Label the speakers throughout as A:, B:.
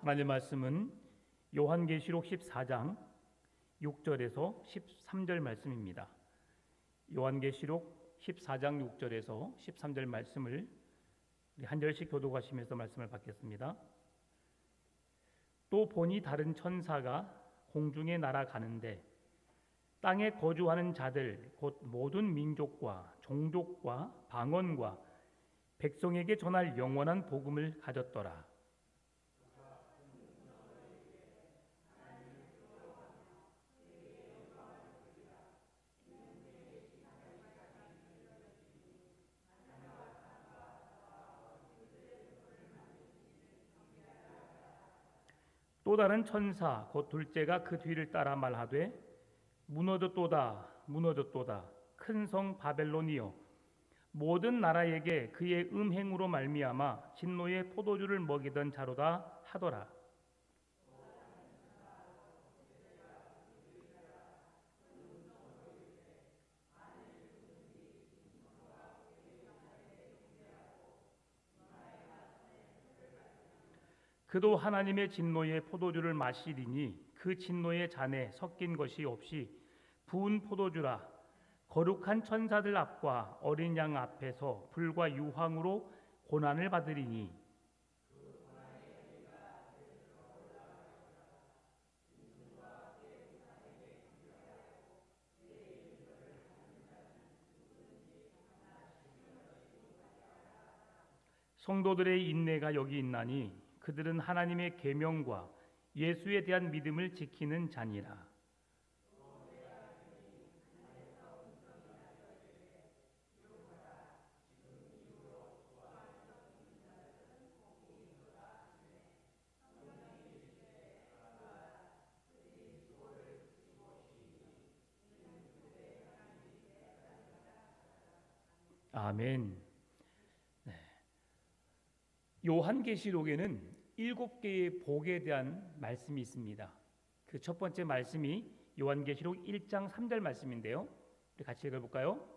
A: 하나님의 말씀은 요한계시록 14장 6절에서 13절 말씀입니다. 요한계시록 14장 6절에서 13절 말씀을 한 절씩 교독하시면서 말씀을 받겠습니다. 또 보니 다른 천사가 공중에 날아가는데 땅에 거주하는 자들 곧 모든 민족과 종족과 방언과 백성에게 전할 영원한 복음을 가졌더라. 또 다른 천사 곧 둘째가 그 뒤를 따라 말하되 무너졌도다 무너졌도다 큰 성 바벨론이여 모든 나라에게 그의 음행으로 말미암아 진노의 포도주를 먹이던 자로다 하더라. 그도 하나님의 진노의 포도주를 마시리니 그 진노의 잔에 섞인 것이 없이 부은 포도주라. 거룩한 천사들 앞과 어린 양 앞에서 불과 유황으로 고난을 받으리니 성도들의 인내가 여기 있나니 그들은 하나님의 계명과 예수에 대한 믿음을 지키는 자니라. 아멘. 네. 요한계시록에는 7개의 복에 대한 말씀이 있습니다. 그 첫 번째 말씀이 요한계시록 1장 3절 말씀인데요. 우리 같이 읽어볼까요?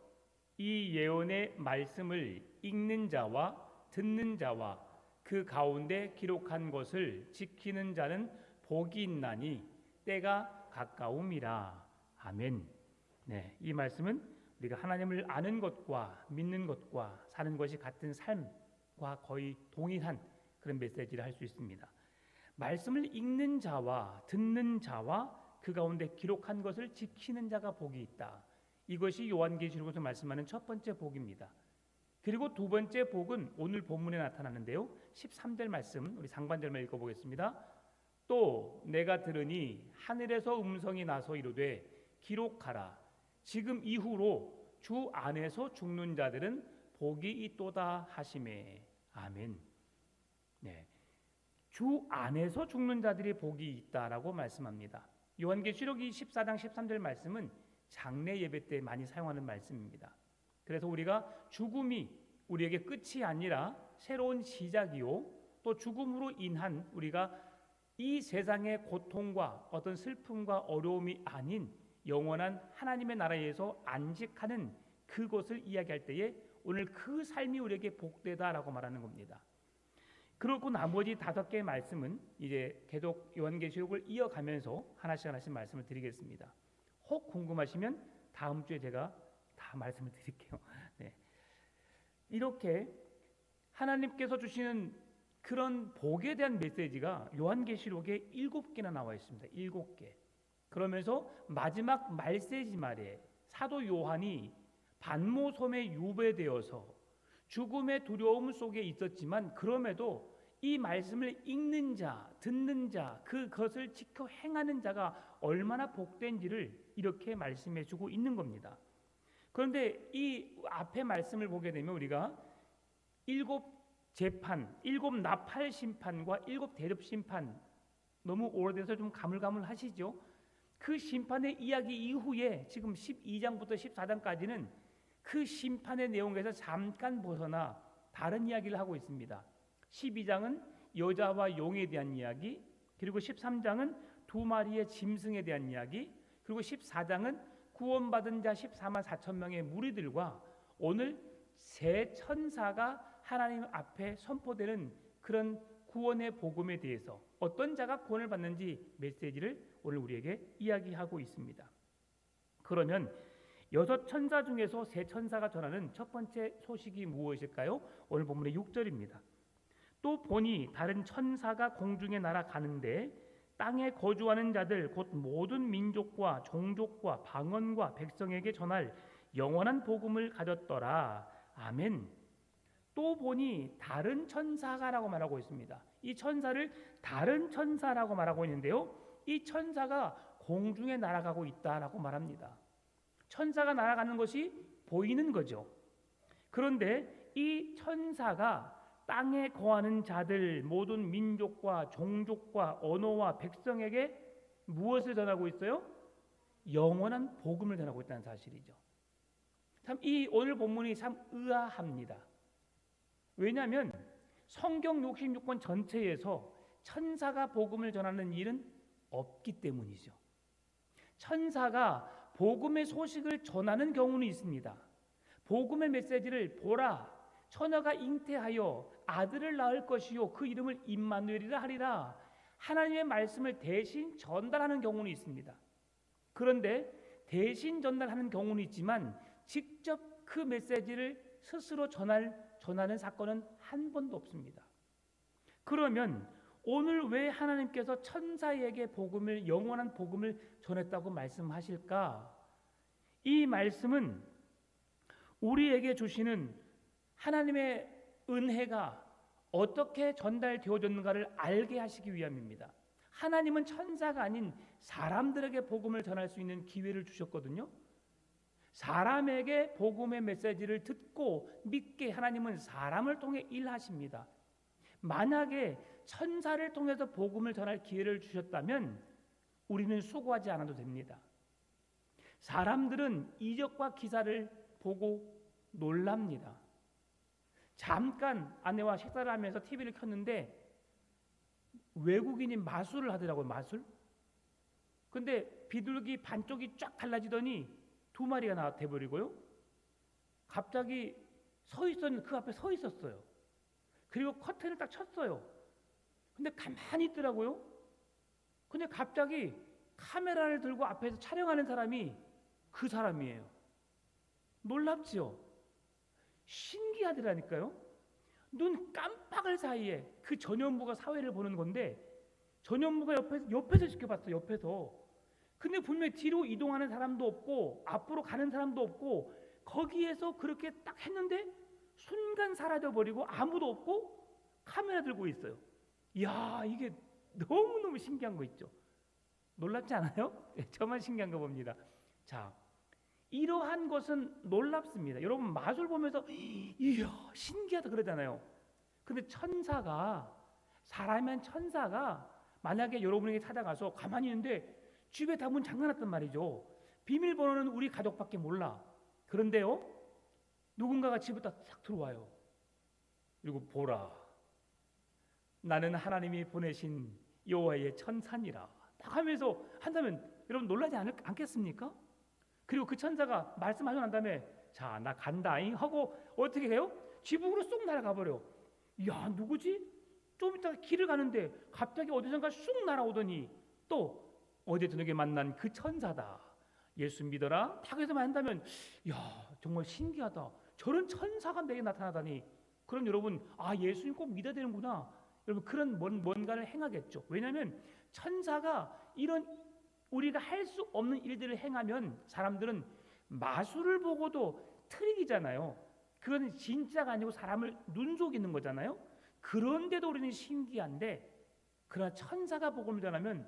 A: 이 예언의 말씀을 읽는 자와 듣는 자와 그 가운데 기록한 것을 지키는 자는 복이 있나니 때가 가까움이라. 아멘. 네, 이 말씀은 우리가 하나님을 아는 것과 믿는 것과 사는 것이 같은 삶과 거의 동일한 그런 메시지를 할 수 있습니다. 말씀을 읽는 자와 듣는 자와 그 가운데 기록한 것을 지키는 자가 복이 있다. 이것이 요한계시록에서 말씀하는 첫 번째 복입니다. 그리고 두 번째 복은 오늘 본문에 나타나는데요. 13절 말씀 우리 상반절만 읽어보겠습니다. 또 내가 들으니 하늘에서 음성이 나서 이르되 기록하라. 지금 이후로 주 안에서 죽는 자들은 복이 있도다 하시매. 아멘. 네, 주 안에서 죽는 자들이 복이 있다라고 말씀합니다. 요한계시록이 14장 13절 말씀은 장례 예배 때 많이 사용하는 말씀입니다. 그래서 우리가 죽음이 우리에게 끝이 아니라 새로운 시작이요 또 죽음으로 인한 우리가 이 세상의 고통과 어떤 슬픔과 어려움이 아닌 영원한 하나님의 나라에서 안식하는 그것을 이야기할 때에 오늘 그 삶이 우리에게 복되다라고 말하는 겁니다. 그리고 나머지 5개의 말씀은 이제 계속 요한계시록을 이어가면서 하나씩 말씀을 드리겠습니다. 혹 궁금하시면 다음 주에 제가 다 말씀을 드릴게요. 네. 이렇게 하나님께서 주시는 그런 복에 대한 메시지가 요한계시록에 7개나 나와 있습니다. 7개. 그러면서 마지막 말세지 말에 사도 요한이 반모섬에 유배되어서 죽음의 두려움 속에 있었지만 그럼에도 이 말씀을 읽는 자, 듣는 자, 그것을 지켜 행하는 자가 얼마나 복된지를 이렇게 말씀해 주고 있는 겁니다. 그런데 이 앞에 말씀을 보게 되면 우리가 7 재판, 7 나팔 심판과 7 대접 심판 너무 오래돼서 좀 가물가물하시죠? 그 심판의 이야기 이후에 지금 12장부터 14장까지는 그 심판의 내용에서 잠깐 벗어나 다른 이야기를 하고 있습니다. 12장은 여자와 용에 대한 이야기, 그리고 13장은 2마리의 짐승에 대한 이야기, 그리고 14장은 구원받은 자 14만 4천 명의 무리들과 오늘 세 천사가 하나님 앞에 선포되는 그런 구원의 복음에 대해서 어떤 자가 구원을 받는지 메시지를 오늘 우리에게 이야기하고 있습니다. 그러면 6천사 중에서 3천사가 전하는 첫 번째 소식이 무엇일까요? 오늘 본문의 6절입니다. 또 보니 다른 천사가 공중에 날아가는데 땅에 거주하는 자들 곧 모든 민족과 종족과 방언과 백성에게 전할 영원한 복음을 가졌더라. 아멘. 또 보니 다른 천사가라고 말하고 있습니다. 이 천사를 다른 천사라고 말하고 있는데요, 이 천사가 공중에 날아가고 있다라고 말합니다. 천사가 날아가는 것이 보이는 거죠. 그런데 이 천사가 땅에 거하는 자들 모든 민족과 종족과 언어와 백성에게 무엇을 전하고 있어요? 영원한 복음을 전하고 있다는 사실이죠. 참 이 오늘 본문이 참 의아합니다. 왜냐하면 성경 66권 전체에서 천사가 복음을 전하는 일은 없기 때문이죠. 천사가 복음의 소식을 전하는 경우는 있습니다. 복음의 메시지를 보라, 처녀가 잉태하여 아들을 낳을 것이요 그 이름을 임마누엘이라 하리라, 하나님의 말씀을 대신 전달하는 경우는 있습니다. 그런데 대신 전달하는 경우는 있지만 직접 그 메시지를 스스로 전하는 사건은 한 번도 없습니다. 그러면 오늘 왜 하나님께서 천사에게 복음을, 영원한 복음을 전했다고 말씀하실까? 이 말씀은 우리에게 주시는 하나님의 은혜가 어떻게 전달되어졌는가를 알게 하시기 위함입니다. 하나님은 천사가 아닌 사람들에게 복음을 전할 수 있는 기회를 주셨거든요. 사람에게 복음의 메시지를 듣고 믿게 하나님은 사람을 통해 일하십니다. 만약에 천사를 통해서 복음을 전할 기회를 주셨다면 우리는 수고하지 않아도 됩니다. 사람들은 이적과 기사를 보고 놀랍니다. 잠깐 아내와 식사를 하면서 TV를 켰는데 외국인이 마술을 하더라고요. 마술. 근데 비둘기 반쪽이 쫙 갈라지더니 2마리가 돼버리고요. 갑자기 그 앞에 서 있었어요. 그리고 커튼을 딱 쳤어요. 근데 가만히 있더라고요. 근데 갑자기 카메라를 들고 앞에서 촬영하는 사람이 그 사람이에요. 놀랍지요? 신기하더라니까요. 눈 깜빡할 사이에 그 전현무가 사회를 보는 건데, 전현무가 옆에서 지켜봤어. 옆에서. 근데 분명히 뒤로 이동하는 사람도 없고 앞으로 가는 사람도 없고 거기에서 그렇게 딱 했는데 순간 사라져버리고 아무도 없고 카메라 들고 있어요. 이야, 이게 너무너무 신기한 거 있죠. 놀랍지 않아요? 저만 신기한 거 봅니다. 자, 이러한 것은 놀랍습니다. 여러분 마술 보면서 이야 신기하다 그러잖아요. 근데 사람이면 천사가 만약에 여러분에게 찾아가서 가만히 있는데 집에 다 문 잠가놨단 말이죠. 비밀번호는 우리 가족밖에 몰라. 그런데요, 누군가가 집에다 싹 들어와요. 그리고 보라, 나는 하나님이 보내신 여호와의 천사니라 딱 하면서 한다면 여러분 놀라지 않겠습니까? 그리고 그 천사가 말씀하고 난 다음에 자, 나 간다잉 하고 어떻게 해요? 지붕으로 쏙 날아가 버려. 야, 누구지? 좀 이따가 길을 가는데 갑자기 어디선가 쑥 날아오더니 또 어제 저녁에 만난 그 천사다. 예수 믿어라. 딱 해서만 한다면 야, 정말 신기하다. 저런 천사가 내게 나타나다니. 그럼 여러분, 예수님 꼭 믿어야 되는구나. 여러분 그런 뭔가를 행하겠죠. 왜냐하면 천사가 이런 우리가 할 수 없는 일들을 행하면 사람들은 마술을 보고도 트릭이잖아요. 그건 진짜가 아니고 사람을 눈속이는 거잖아요. 그런데도 우리는 신기한데, 그러나 천사가 복음을 전하면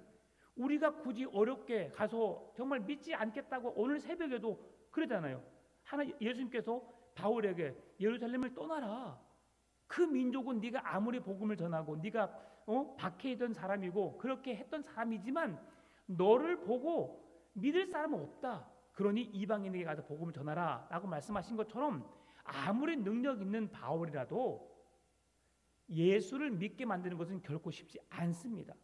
A: 우리가 굳이 어렵게 가서 정말 믿지 않겠다고 오늘 새벽에도 그러잖아요. 예수님께서 바울에게 예루살렘을 떠나라. 그 민족은 네가 아무리 복음을 전하고 네가 박해 있던 사람이고 그렇게 했던 사람이지만 너를 보고 믿을 사람은 없다. 그러니 이방인에게 가서 복음을 전하라 라고 말씀하신 것처럼 아무리 능력 있는 바울이라도 예수를 믿게 만드는 것은 결코 쉽지 않습니다.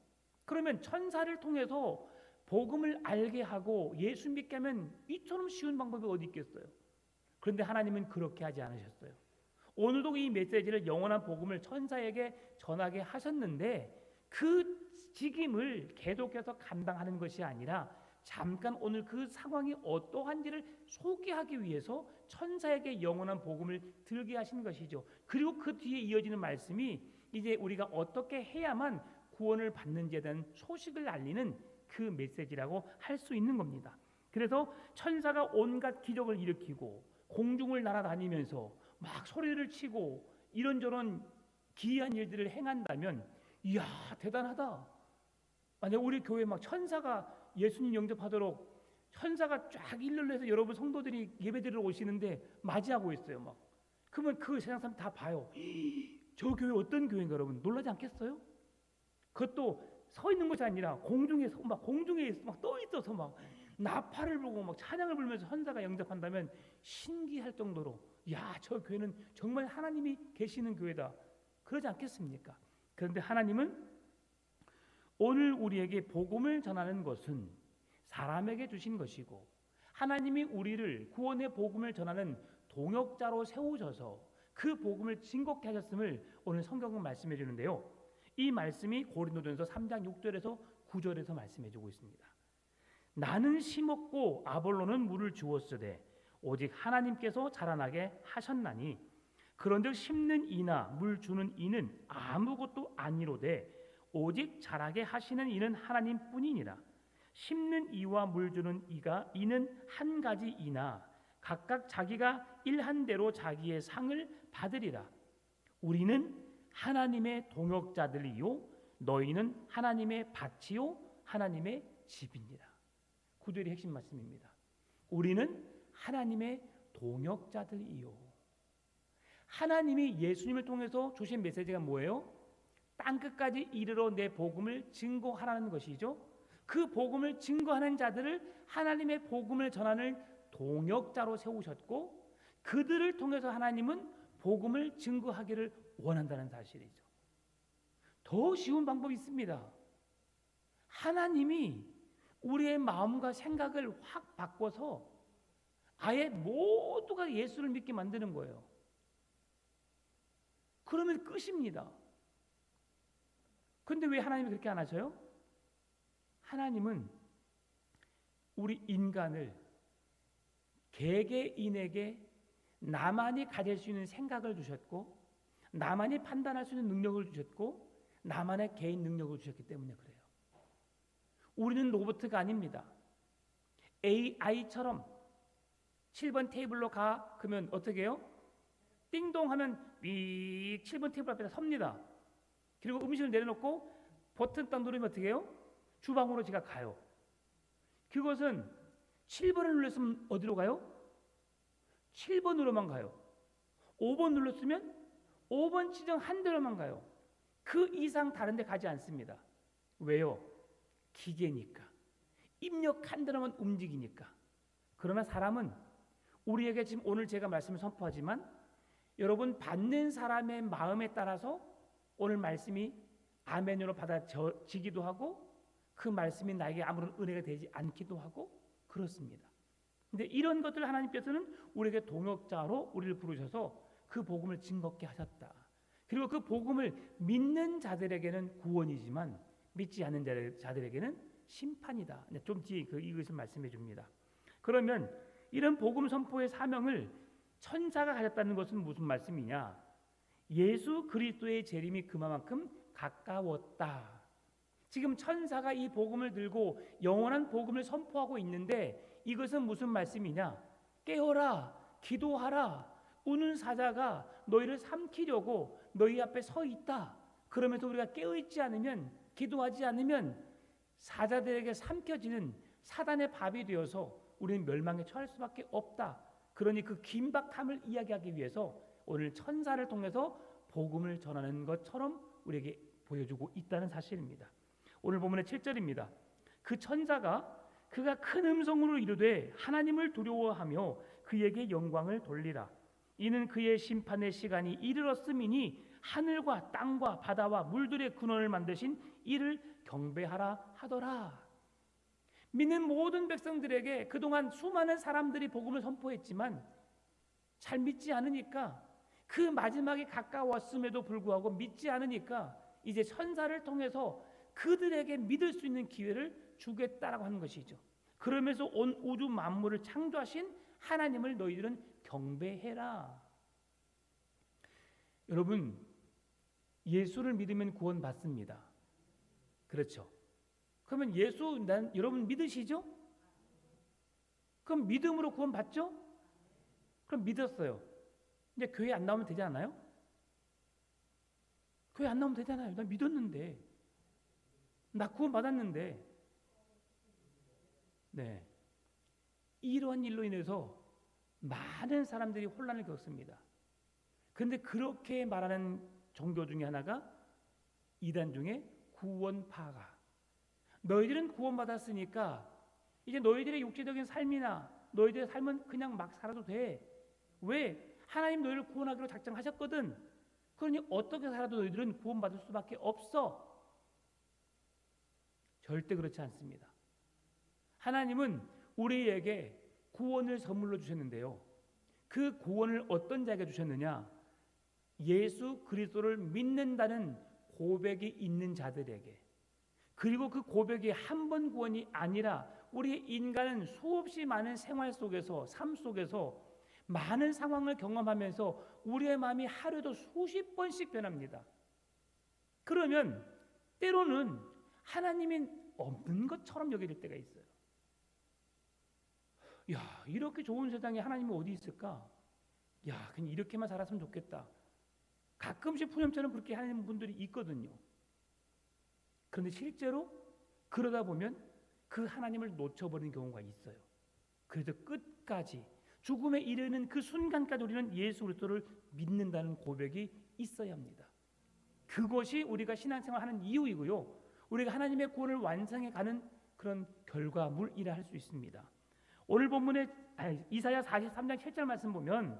A: 그러면 천사를 통해서 복음을 알게 하고 예수 믿게 하면 이처럼 쉬운 방법이 어디 있겠어요? 그런데 하나님은 그렇게 하지 않으셨어요. 오늘도 이 메시지를 영원한 복음을 천사에게 전하게 하셨는데 그 직임을 계속해서 감당하는 것이 아니라 잠깐 오늘 그 상황이 어떠한지를 소개하기 위해서 천사에게 영원한 복음을 들게 하신 것이죠. 그리고 그 뒤에 이어지는 말씀이 이제 우리가 어떻게 해야만 구원을 받는지에 대한 소식을 알리는 그 메시지라고 할 수 있는 겁니다. 그래서 천사가 온갖 기적을 일으키고 공중을 날아다니면서 막 소리를 치고 이런저런 기이한 일들을 행한다면 이야 대단하다. 만약 우리 교회 막 천사가 예수님 영접하도록 천사가 쫙 일렬로 해서 여러분 성도들이 예배드리러 오시는데 맞이하고 있어요. 막 그러면 그 세상 사람 다 봐요. 저 교회 어떤 교회인가 여러분 놀라지 않겠어요? 그것도 서 있는 것이 아니라 공중에서 막 공중에 막 떠 있어서 막 나팔을 불고 막 찬양을 부르면서 천사가 영접한다면 신기할 정도로 야, 저 교회는 정말 하나님이 계시는 교회다. 그러지 않겠습니까? 그런데 하나님은 오늘 우리에게 복음을 전하는 것은 사람에게 주신 것이고 하나님이 우리를 구원의 복음을 전하는 동역자로 세우셔서 그 복음을 증거케 하셨음을 오늘 성경은 말씀해 주는데요. 이 말씀이 고린도전서 3장 6절에서 9절에서 말씀해 주고 있습니다. 나는 심었고 아볼로는 물을 주었으되 오직 하나님께서 자라나게 하셨나니 그런즉 심는 이나 물 주는 이는 아무것도 아니로되 오직 자라게 하시는 이는 하나님뿐이니라. 심는 이와 물 주는 이는 한 가지 이나 각각 자기가 일한 대로 자기의 상을 받으리라. 우리는 하나님의 동역자들이요 너희는 하나님의 밭이요 하나님의 집이니라. 구절의 핵심 말씀입니다. 우리는 하나님의 동역자들이요. 하나님이 예수님을 통해서 주신 메시지가 뭐예요? 땅끝까지 이르러 내 복음을 증거하라는 것이죠. 그 복음을 증거하는 자들을 하나님의 복음을 전하는 동역자로 세우셨고 그들을 통해서 하나님은 복음을 증거하기를 원한다는 사실이죠. 더 쉬운 방법이 있습니다. 하나님이 우리의 마음과 생각을 확 바꿔서 아예 모두가 예수를 믿게 만드는 거예요. 그러면 끝입니다. 그런데 왜 하나님이 그렇게 안 하셔요? 하나님은 우리 인간을 개개인에게 나만이 가질 수 있는 생각을 주셨고 나만이 판단할 수 있는 능력을 주셨고 나만의 개인 능력을 주셨기 때문에 그래요. 우리는 로봇가 아닙니다. AI처럼 7번 테이블로 가 그러면 어떻게 해요? 띵동 하면 삑 7번 테이블 앞에다 섭니다. 그리고 음식을 내려놓고 버튼 딱 누르면 어떻게 해요? 주방으로 제가 가요. 그것은 7번을 눌렀으면 어디로 가요? 7번으로만 가요. 5번 눌렀으면 5번 지정한 대로만 가요. 그 이상 다른 데 가지 않습니다. 왜요? 기계니까. 입력한 대로만 움직이니까. 그러나 사람은 우리에게 지금 오늘 제가 말씀을 선포하지만 여러분 받는 사람의 마음에 따라서 오늘 말씀이 아멘으로 받아지기도 하고 그 말씀이 나에게 아무런 은혜가 되지 않기도 하고 그렇습니다. 근데 이런 것들 하나님께서는 우리에게 동역자로 우리를 부르셔서 그 복음을 증거케 하셨다. 그리고 그 복음을 믿는 자들에게는 구원이지만 믿지 않는 자들에게는 심판이다. 좀 뒤에 이것을 말씀해 줍니다. 그러면 이런 복음 선포의 사명을 천사가 가졌다는 것은 무슨 말씀이냐? 예수 그리스도의 재림이 그만큼 가까웠다. 지금 천사가 이 복음을 들고 영원한 복음을 선포하고 있는데 이것은 무슨 말씀이냐? 깨어라, 기도하라. 우는 사자가 너희를 삼키려고 너희 앞에 서 있다. 그러면서 우리가 깨어있지 않으면, 기도하지 않으면 사자들에게 삼켜지는 사단의 밥이 되어서 우리는 멸망에 처할 수밖에 없다. 그러니 그 긴박함을 이야기하기 위해서 오늘 천사를 통해서 복음을 전하는 것처럼 우리에게 보여주고 있다는 사실입니다. 오늘 본문의 7절입니다. 그 천사가 그가 큰 음성으로 이르되 하나님을 두려워하며 그에게 영광을 돌리라. 이는 그의 심판의 시간이 이르렀음이니 하늘과 땅과 바다와 물들의 근원을 만드신 이를 경배하라 하더라. 믿는 모든 백성들에게 그동안 수많은 사람들이 복음을 선포했지만 잘 믿지 않으니까 그 마지막이 가까웠음에도 불구하고 믿지 않으니까 이제 천사를 통해서 그들에게 믿을 수 있는 기회를 주겠다라고 하는 것이죠. 그러면서 온 우주 만물을 창조하신 하나님을 너희들은 경배해라. 여러분, 예수를 믿으면 구원받습니다. 그렇죠? 그러면 여러분 믿으시죠? 그럼 믿음으로 구원받죠? 그럼 믿었어요. 이제 교회 안 나오면 되지 않아요? 교회 안 나오면 되잖아요. 나 믿었는데, 나 구원받았는데. 네, 이러한 일로 인해서 많은 사람들이 혼란을 겪습니다. 그런데 그렇게 말하는 종교 중에 하나가 이단 중에 구원파가, 너희들은 구원받았으니까 이제 너희들의 육체적인 삶이나 너희들의 삶은 그냥 막 살아도 돼. 왜? 하나님 너희를 구원하기로 작정하셨거든. 그러니 어떻게 살아도 너희들은 구원받을 수밖에 없어. 절대 그렇지 않습니다. 하나님은 우리에게 구원을 선물로 주셨는데요. 그 구원을 어떤 자에게 주셨느냐? 예수 그리스도를 믿는다는 고백이 있는 자들에게. 그리고 그 고백이 한 번 구원이 아니라 우리 인간은 수없이 많은 생활 속에서, 삶 속에서 많은 상황을 경험하면서 우리의 마음이 하루에도 수십 번씩 변합니다. 그러면 때로는 하나님이 없는 것처럼 여길 때가 있어요. 야, 이렇게 좋은 세상에 하나님이 어디 있을까? 야, 그냥 이렇게만 살았으면 좋겠다. 가끔씩 푸념처럼 그렇게 하는 분들이 있거든요. 그런데 실제로 그러다 보면 그 하나님을 놓쳐버리는 경우가 있어요. 그래서 끝까지 죽음에 이르는 그 순간까지 우리는 예수 그리스도를 믿는다는 고백이 있어야 합니다. 그것이 우리가 신앙생활 하는 이유이고요. 우리가 하나님의 구원을 완성해 가는 그런 결과물이라 할 수 있습니다. 오늘 본문에 이사야 43장 7절 말씀 보면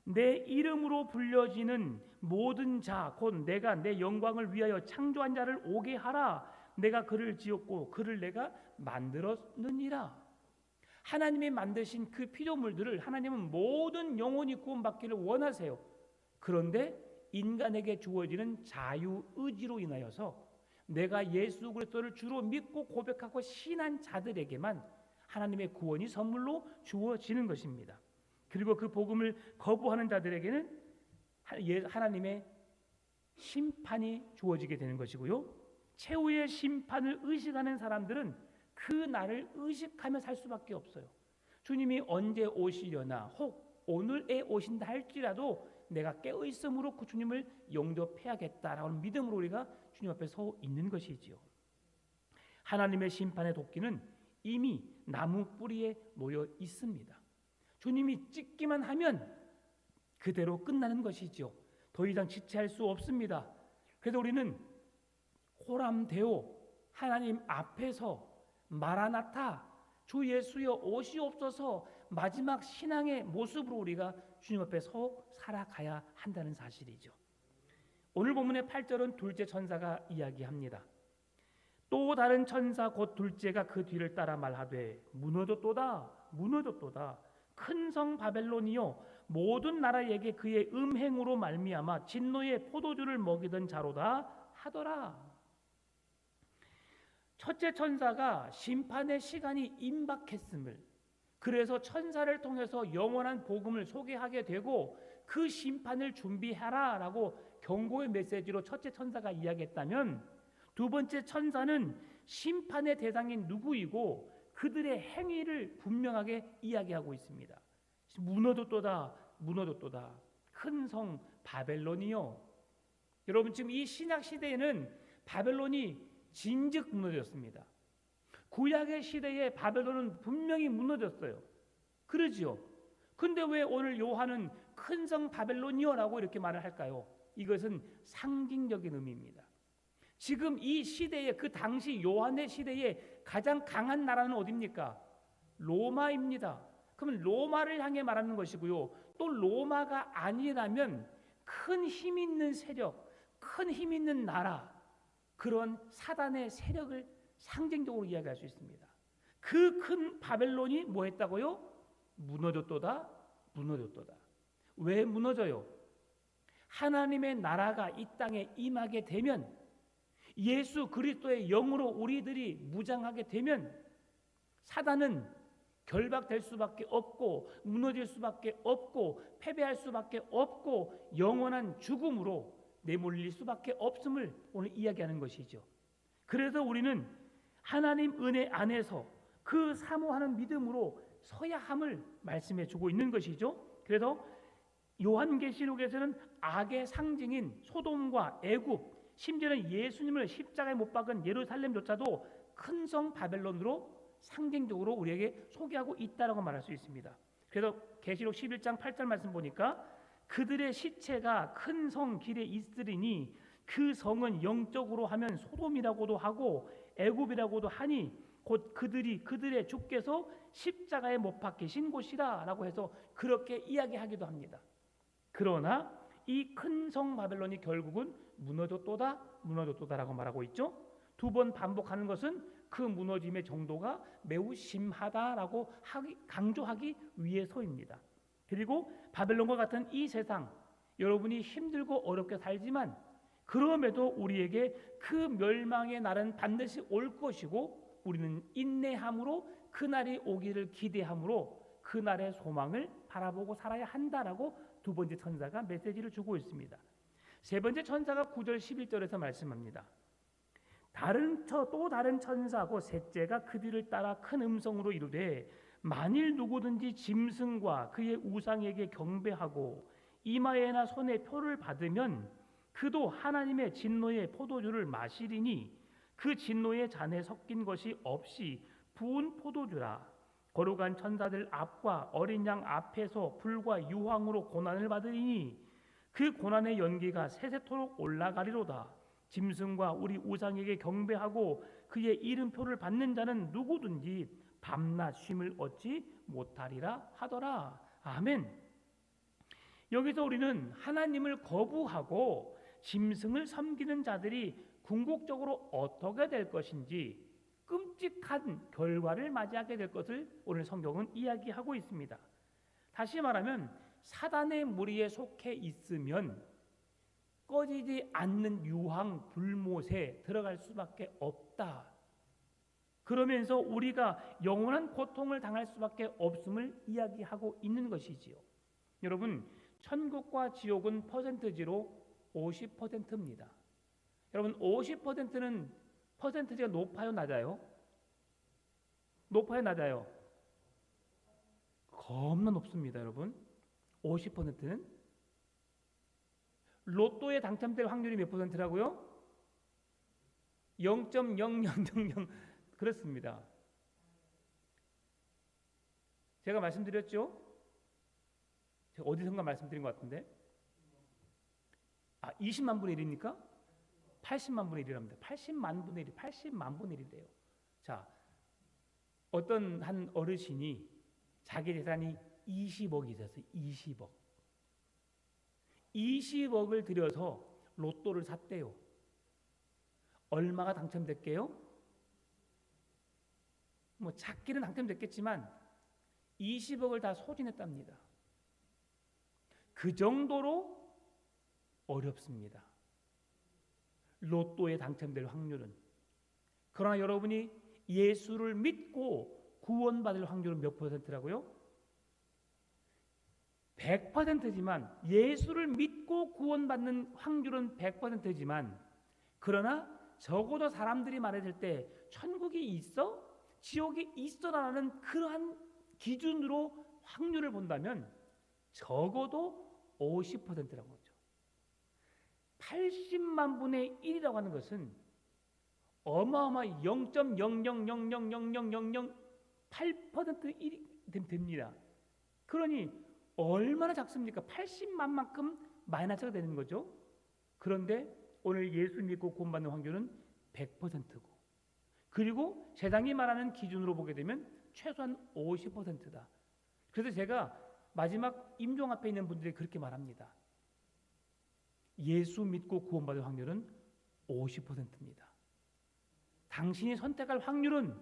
A: 내 이름으로 불려지는 모든 자 곧 내가 내 영광을 위하여 창조한 자를 오게 하라. 내가 그를 지었고 그를 내가 만들었느니라. 하나님이 만드신 그 피조물들을 하나님은 모든 영혼이 구원받기를 원하세요. 그런데 인간에게 주어지는 자유의지로 인하여서 내가 예수 그리스도를 주로 믿고 고백하고 신한 자들에게만 하나님의 구원이 선물로 주어지는 것입니다. 그리고 그 복음을 거부하는 자들에게는 하나님의 심판이 주어지게 되는 것이고요. 최후의 심판을 의식하는 사람들은 그 날을 의식하며 살 수밖에 없어요. 주님이 언제 오시려나 혹 오늘에 오신다 할지라도 내가 깨어있음으로 그 주님을 영접해야겠다라는 믿음으로 우리가 주님 앞에 서 있는 것이지요. 하나님의 심판의 도끼는 이미 나무 뿌리에 놓여 있습니다. 주님이 찍기만 하면 그대로 끝나는 것이지요. 더 이상 지체할 수 없습니다. 그래서 우리는 호람되오 하나님 앞에서 마라나타 주 예수여 오시옵소서 마지막 신앙의 모습으로 우리가 주님 앞에 서 살아가야 한다는 사실이죠. 오늘 본문의 8절은 둘째 천사가 이야기합니다. 또 다른 천사 곧 둘째가 그 뒤를 따라 말하되 무너졌도다 무너졌도다 큰 성 바벨론이요 모든 나라에게 그의 음행으로 말미암아 진노의 포도주를 먹이던 자로다 하더라. 첫째 천사가 심판의 시간이 임박했음을, 그래서 천사를 통해서 영원한 복음을 소개하게 되고 그 심판을 준비하라 라고 경고의 메시지로 첫째 천사가 이야기했다면, 두 번째 천사는 심판의 대상인 누구이고 그들의 행위를 분명하게 이야기하고 있습니다. 무너졌도다 무너졌도다 큰 성 바벨론이요. 여러분, 지금 이 신약 시대에는 바벨론이 진즉 무너졌습니다. 구약의 시대에 바벨론은 분명히 무너졌어요. 그러지요. 근데 왜 오늘 요한은 큰 성 바벨론이요라고 이렇게 말을 할까요? 이것은 상징적인 의미입니다. 지금 이 시대에, 그 당시 요한의 시대에 가장 강한 나라는 어디입니까? 로마입니다. 그러면 로마를 향해 말하는 것이고요. 또 로마가 아니라면 큰 힘 있는 세력, 큰 힘 있는 나라, 그런 사단의 세력을 상징적으로 이야기할 수 있습니다. 그 큰 바벨론이 뭐 했다고요? 무너졌도다 무너졌도다. 왜 무너져요? 하나님의 나라가 이 땅에 임하게 되면 예수 그리스도의 영으로 우리들이 무장하게 되면 사단은 결박될 수밖에 없고 무너질 수밖에 없고 패배할 수밖에 없고 영원한 죽음으로 내몰릴 수밖에 없음을 오늘 이야기하는 것이죠. 그래서 우리는 하나님 은혜 안에서 그 사모하는 믿음으로 서야 함을 말씀해 주고 있는 것이죠. 그래서 요한계시록에서는 악의 상징인 소돔과 애굽, 심지어는 예수님을 십자가에 못 박은 예루살렘조차도 큰 성 바벨론으로 상징적으로 우리에게 소개하고 있다라고 말할 수 있습니다. 그래서 계시록 11장 8절 말씀 보니까 그들의 시체가 큰 성 길에 있으리니 그 성은 영적으로 하면 소돔이라고도 하고 애굽이라고도 하니 곧 그들의 주께서 십자가에 못 박히신 곳이라라고 해서 그렇게 이야기하기도 합니다. 그러나 이 큰 성 바벨론이 결국은 무너졌도다라고 말하고 있죠. 두 번 반복하는 것은 그 무너짐의 정도가 매우 심하다라고 강조하기 위해서입니다. 그리고 바벨론과 같은 이 세상, 여러분이 힘들고 어렵게 살지만 그럼에도 우리에게 그 멸망의 날은 반드시 올 것이고 우리는 인내함으로 그 날이 오기를 기대함으로 그 날의 소망을 바라보고 살아야 한다라고 두 번째 천사가 메시지를 주고 있습니다. 세 번째 천사가 9절 11절에서 말씀합니다. 또 다른 천사고 셋째가 그 뒤를 따라 큰 음성으로 이르되 만일 누구든지 짐승과 그의 우상에게 경배하고 이마에나 손에 표를 받으면 그도 하나님의 진노의 포도주를 마시리니 그 진노의 잔에 섞인 것이 없이 부은 포도주라. 거룩한 천사들 앞과 어린 양 앞에서 불과 유황으로 고난을 받으리니 그 고난의 연기가 세세토록 올라가리로다. 짐승과 우리 우상에게 경배하고 그의 이름표를 받는 자는 누구든지 밤낮 쉼을 얻지 못하리라 하더라. 아멘. 여기서 우리는 하나님을 거부하고 짐승을 섬기는 자들이 궁극적으로 어떻게 될 것인지 끔찍한 결과를 맞이하게 될 것을 오늘 성경은 이야기하고 있습니다. 다시 말하면 사단의 무리에 속해 있으면 꺼지지 않는 유황 불못에 들어갈 수밖에 없다. 그러면서 우리가 영원한 고통을 당할 수밖에 없음을 이야기하고 있는 것이지요. 여러분, 천국과 지옥은 퍼센트지로 50%입니다. 여러분, 50%는 퍼센트지가 높아요, 낮아요? 높아요, 낮아요? 겁나 높습니다, 여러분. 50%는 로또에 당첨될 확률이 몇 퍼센트라고요? 0.0000 그렇습니다. 제가 말씀드렸죠? 제가 어디선가 말씀드린 것 같은데 20만 분의 1입니까? 80만 분의 1이랍니다. 80만 분의 1, 80만 분의 1이래요. 자, 어떤 한 어르신이 자기 재산이 20억이 있었어요. 20억. 20억을 들여서 로또를 샀대요. 얼마가 당첨됐게요? 뭐 작게는 당첨됐겠지만 20억을 다 소진했답니다. 그 정도로 어렵습니다. 로또에 당첨될 확률은. 그러나 여러분이 예수를 믿고 구원받을 확률은 몇 퍼센트라고요? 100%지만 예수를 믿고 구원받는 확률은 100%지만 그러나 적어도 사람들이 말해줄 때 천국이 있어? 지옥이 있어라는 그러한 기준으로 확률을 본다면 적어도 50%라는 거죠. 80만 분의 1이라고 하는 것은 어마어마히 0.000000008% 됩니다. 그러니 얼마나 작습니까? 80만만큼 마이너스가 되는 거죠. 그런데 오늘 예수 믿고 구원받는 확률은 100%고 그리고 세상이 말하는 기준으로 보게 되면 최소한 50%다. 그래서 제가 마지막 임종 앞에 있는 분들이 그렇게 말합니다. 예수 믿고 구원받을 확률은 50%입니다. 당신이 선택할 확률은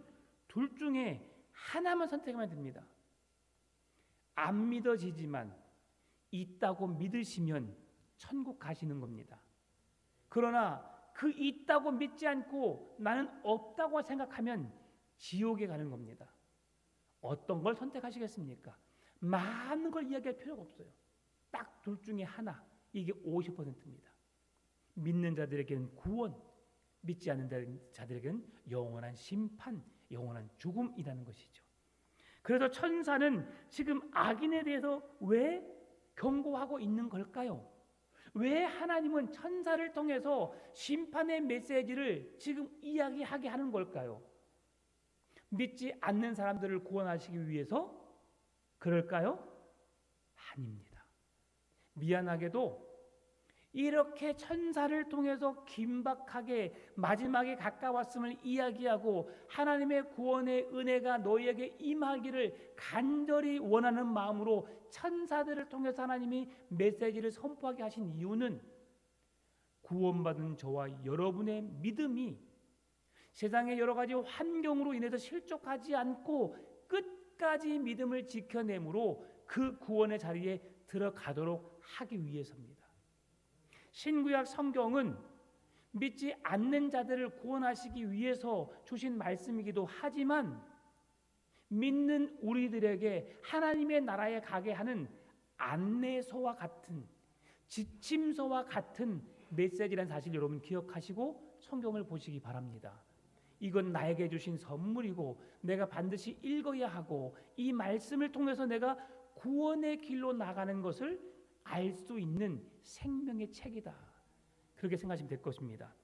A: 둘 중에 하나만 선택하면 됩니다. 안 믿어지지만 있다고 믿으시면 천국 가시는 겁니다. 그러나 그 있다고 믿지 않고 나는 없다고 생각하면 지옥에 가는 겁니다. 어떤 걸 선택하시겠습니까? 많은 걸 이야기할 필요가 없어요. 딱 둘 중에 하나, 이게 50%입니다. 믿는 자들에게는 구원, 믿지 않는 자들에게는 영원한 심판, 영원한 죽음이라는 것이죠. 그래서 천사는 지금 악인에 대해서 왜 경고하고 있는 걸까요? 왜 하나님은 천사를 통해서 심판의 메시지를 지금 이야기하게 하는 걸까요? 믿지 않는 사람들을 구원하시기 위해서 그럴까요? 아닙니다. 미안하게도 이렇게 천사를 통해서 긴박하게 마지막에 가까웠음을 이야기하고 하나님의 구원의 은혜가 너희에게 임하기를 간절히 원하는 마음으로 천사들을 통해서 하나님이 메시지를 선포하게 하신 이유는 구원받은 저와 여러분의 믿음이 세상의 여러 가지 환경으로 인해서 실족하지 않고 끝까지 믿음을 지켜내므로 그 구원의 자리에 들어가도록 하기 위해서입니다. 신구약 성경은 믿지 않는 자들을 구원하시기 위해서 주신 말씀이기도 하지만 믿는 우리들에게 하나님의 나라에 가게 하는 안내서와 같은 지침서와 같은 메시지라는 사실 여러분 기억하시고 성경을 보시기 바랍니다. 이건 나에게 주신 선물이고 내가 반드시 읽어야 하고 이 말씀을 통해서 내가 구원의 길로 나가는 것을 알 수 있는 생명의 책이다. 그렇게 생각하시면 될 것입니다.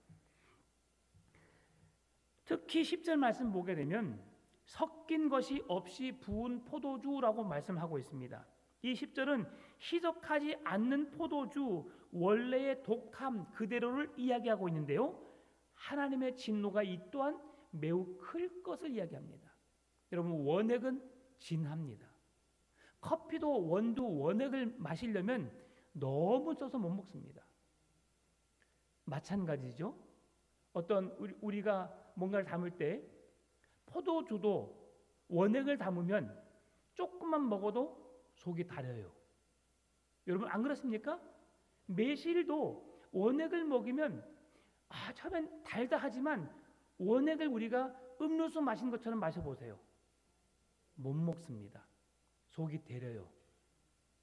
A: 특히 10절 말씀 보게 되면 섞인 것이 없이 부은 포도주라고 말씀하고 있습니다. 이 10절은 희석하지 않는 포도주 원래의 독함 그대로를 이야기하고 있는데요. 하나님의 진노가 이 또한 매우 클 것을 이야기합니다. 여러분 원액은 진합니다. 커피도 원두 원액을 마시려면 너무 써서 못 먹습니다. 마찬가지죠. 어떤 우리가 뭔가를 담을 때 포도주도 원액을 담으면 조금만 먹어도 속이 달여요. 여러분 안 그렇습니까? 매실도 원액을 먹이면 처음엔 달다 하지만 원액을 우리가 음료수 마신 것처럼 마셔보세요. 못 먹습니다. 속이 데려요.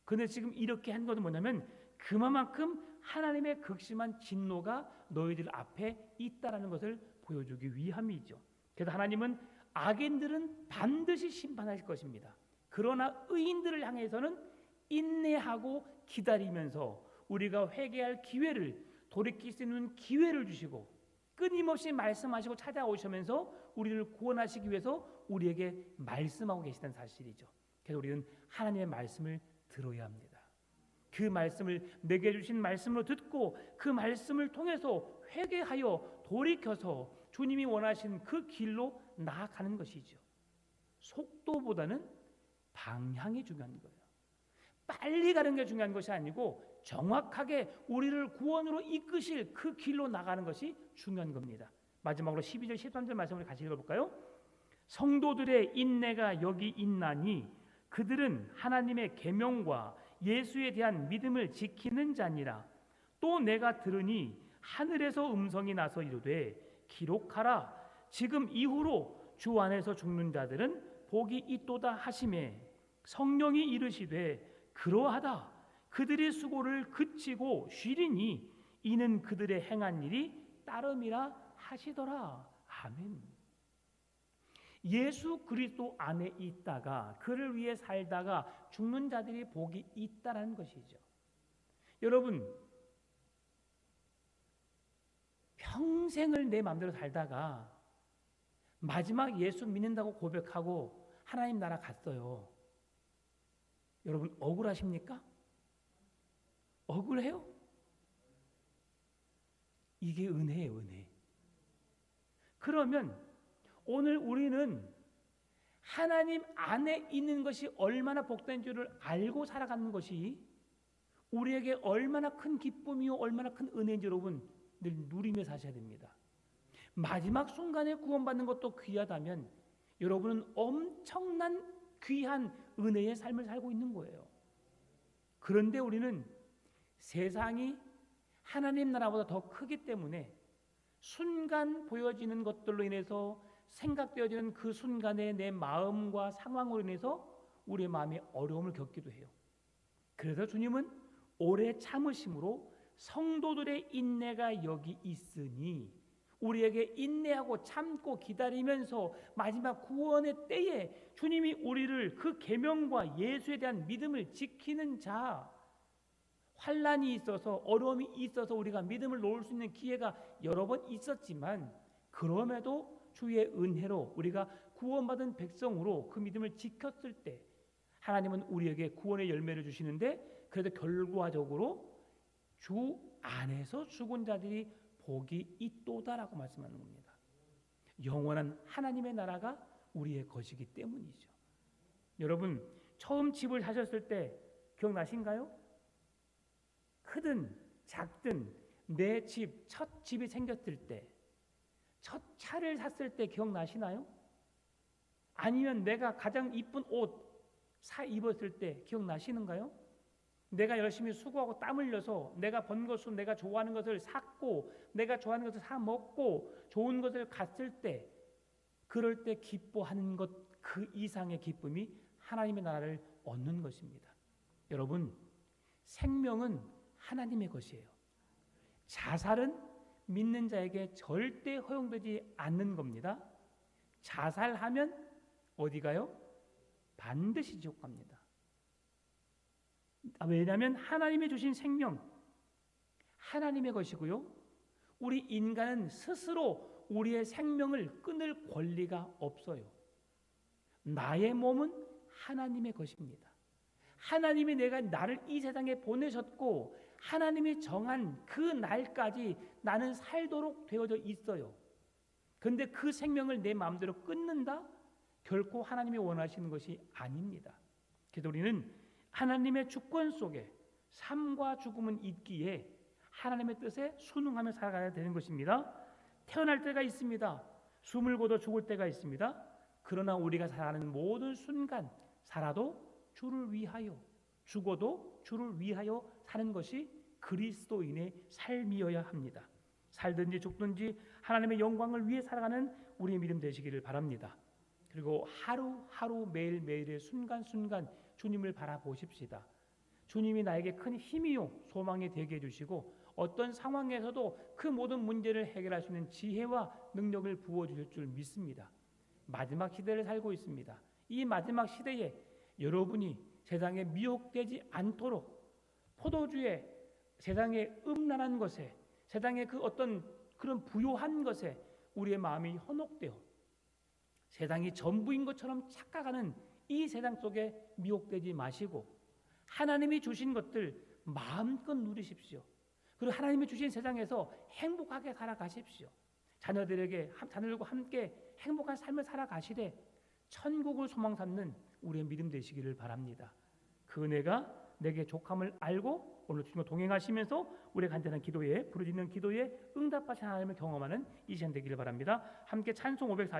A: 근데 지금 이렇게 한 것은 뭐냐면 그만큼 하나님의 극심한 진노가 너희들 앞에 있다라는 것을 보여주기 위함이죠. 그래서 하나님은 악인들은 반드시 심판하실 것입니다. 그러나 의인들을 향해서는 인내하고 기다리면서 우리가 회개할 기회를 돌이킬 수 있는 기회를 주시고 끊임없이 말씀하시고 찾아오시면서 우리를 구원하시기 위해서 우리에게 말씀하고 계시다는 사실이죠. 그래서 우리는 하나님의 말씀을 들어야 합니다. 그 말씀을 내게 주신 말씀으로 듣고 그 말씀을 통해서 회개하여 돌이켜서 주님이 원하신 그 길로 나아가는 것이죠. 속도보다는 방향이 중요한 거예요. 빨리 가는 게 중요한 것이 아니고 정확하게 우리를 구원으로 이끄실 그 길로 나가는 것이 중요한 겁니다. 마지막으로 12절 13절 말씀을 같이 읽어볼까요? 성도들의 인내가 여기 있나니 그들은 하나님의 계명과 예수에 대한 믿음을 지키는 자니라. 또 내가 들으니 하늘에서 음성이 나서 이르되 기록하라. 지금 이후로 주 안에서 죽는 자들은 복이 있도다 하시매 성령이 이르시되 그러하다. 그들의 수고를 그치고 쉬리니 이는 그들의 행한 일이 따름이라 하시더라. 아멘. 예수 그리스도 안에 있다가 그를 위해 살다가 죽는 자들이 복이 있다라는 것이죠. 여러분 평생을 내 마음대로 살다가 마지막 예수 믿는다고 고백하고 하나님 나라 갔어요. 여러분 억울하십니까? 억울해요? 이게 은혜예요, 은혜. 그러면 오늘 우리는 하나님 안에 있는 것이 얼마나 복된 줄을 알고 살아가는 것이 우리에게 얼마나 큰 기쁨이요 얼마나 큰 은혜인지 여러분 늘 누리며 사셔야 됩니다. 마지막 순간에 구원받는 것도 귀하다면 여러분은 엄청난 귀한 은혜의 삶을 살고 있는 거예요. 그런데 우리는 세상이 하나님 나라보다 더 크기 때문에 순간 보여지는 것들로 인해서 생각되어지는 그 순간의 내 마음과 상황으로 인해서 우리의 마음이 어려움을 겪기도 해요. 그래서 주님은 오래 참으심으로 성도들의 인내가 여기 있으니 우리에게 인내하고 참고 기다리면서 마지막 구원의 때에 주님이 우리를 그 계명과 예수에 대한 믿음을 지키는 자, 환난이 있어서 어려움이 있어서 우리가 믿음을 놓을 수 있는 기회가 여러 번 있었지만 그럼에도 주의 은혜로 우리가 구원받은 백성으로 그 믿음을 지켰을 때 하나님은 우리에게 구원의 열매를 주시는데 그래도 결과적으로 주 안에서 죽은 자들이 복이 있도다라고 말씀하는 겁니다. 영원한 하나님의 나라가 우리의 것이기 때문이죠. 여러분 처음 집을 사셨을 때 기억나신가요? 크든 작든 내 집, 첫 집이 생겼을 때, 첫 차를 샀을 때 기억나시나요? 아니면 내가 가장 이쁜 옷 사 입었을 때 기억나시는가요? 내가 열심히 수고하고 땀 흘려서 내가 번 것으로 내가 좋아하는 것을 샀고 내가 좋아하는 것을 사 먹고 좋은 것을 갔을 때 그럴 때 기뻐하는 것 그 이상의 기쁨이 하나님의 나라를 얻는 것입니다. 여러분 생명은 하나님의 것이에요. 자살은 믿는 자에게 절대 허용되지 않는 겁니다. 자살하면 어디 가요? 반드시 지옥 갑니다. 왜냐하면 하나님이 주신 생명 하나님의 것이고요. 우리 인간은 스스로 우리의 생명을 끊을 권리가 없어요. 나의 몸은 하나님의 것입니다. 하나님이 나를 이 세상에 보내셨고 하나님이 정한 그 날까지 나는 살도록 되어져 있어요. 그런데 그 생명을 내 마음대로 끊는다? 결코 하나님이 원하시는 것이 아닙니다. 그래서 우리는 하나님의 주권 속에 삶과 죽음은 있기에 하나님의 뜻에 순응하며 살아가야 되는 것입니다. 태어날 때가 있습니다. 숨을 고도 죽을 때가 있습니다. 그러나 우리가 살아가는 모든 순간 살아도 주를 위하여 죽어도 주를 위하여 사는 것이 그리스도인의 삶이어야 합니다. 살든지 죽든지 하나님의 영광을 위해 살아가는 우리의 믿음 되시기를 바랍니다. 그리고 하루하루 매일매일의 순간순간 주님을 바라보십시다. 주님이 나에게 큰 힘이요 소망이 되게 해주시고 어떤 상황에서도 그 모든 문제를 해결할 수 있는 지혜와 능력을 부어주실 줄 믿습니다. 마지막 시대를 살고 있습니다. 이 마지막 시대에 여러분이 세상에 미혹되지 않도록 포도주에 세상의 음란한 것에 세상의 그 어떤 그런 부요한 것에 우리의 마음이 현혹되어 세상이 전부인 것처럼 착각하는 이 세상 속에 미혹되지 마시고 하나님이 주신 것들 마음껏 누리십시오. 그리고 하나님이 주신 세상에서 행복하게 살아가십시오. 자녀들과 함께 행복한 삶을 살아가시되 천국을 소망 삼는 우리의 믿음 되시기를 바랍니다. 그 은혜가 내게 족함을 알고 오늘 주님과 동행하시면서 우리의 간절한 기도에 부르짖는 기도에 응답하신 하나님을 경험하는 이 시간 되기를 바랍니다. 함께 찬송 540